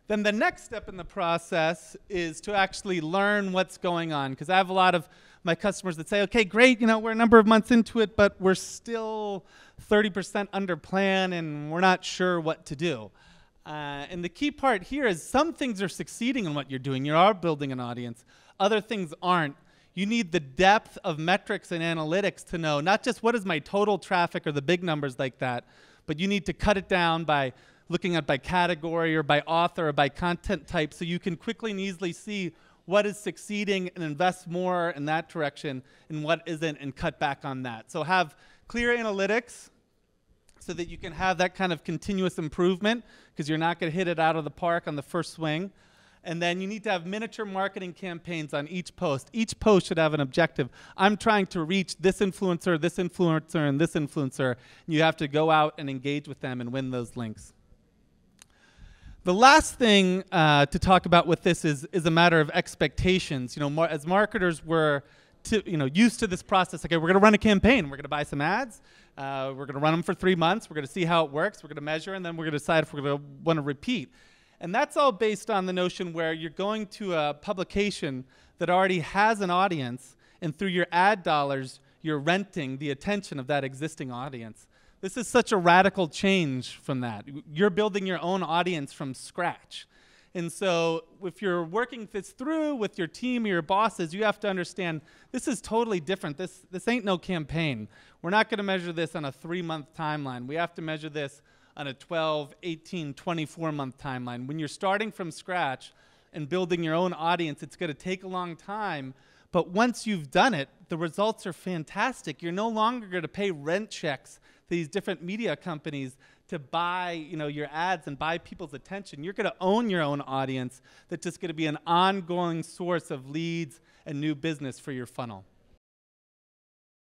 Then the next step in the process is to actually learn what's going on. Because I have a lot of my customers that say, okay, great, we're a number of months into it, but we're still 30% under plan and we're not sure what to do. And the key part here is some things are succeeding in what you're doing. You are building an audience. Other things aren't. You need the depth of metrics and analytics to know not just what is my total traffic or the big numbers like that, but you need to cut it down by looking at by category or by author or by content type so you can quickly and easily see what is succeeding and invest more in that direction and what isn't and cut back on that. So have clear analytics so that you can have that kind of continuous improvement because you're not going to hit it out of the park on the first swing. And then you need to have miniature marketing campaigns on each post. Each post should have an objective. I'm trying to reach this influencer, and this influencer. And you have to go out and engage with them and win those links. The last thing to talk about with this is a matter of expectations. As marketers, we're used to this process. Okay, we're going to run a campaign. We're going to buy some ads. We're going to run them for 3 months. We're going to see how it works. We're going to measure, and then we're going to decide if we're going to want to repeat. And that's all based on the notion where you're going to a publication that already has an audience, and through your ad dollars, you're renting the attention of that existing audience. This is such a radical change from that. You're building your own audience from scratch. And so if you're working this through with your team or your bosses, you have to understand this is totally different. This ain't no campaign. We're not going to measure this on a 3-month timeline. We have to measure this on a 12, 18, 24-month timeline. When you're starting from scratch and building your own audience, it's going to take a long time. But once you've done it, the results are fantastic. You're no longer going to pay rent checks to these different media companies to buy your ads and buy people's attention. You're going to own your own audience that's just going to be an ongoing source of leads and new business for your funnel.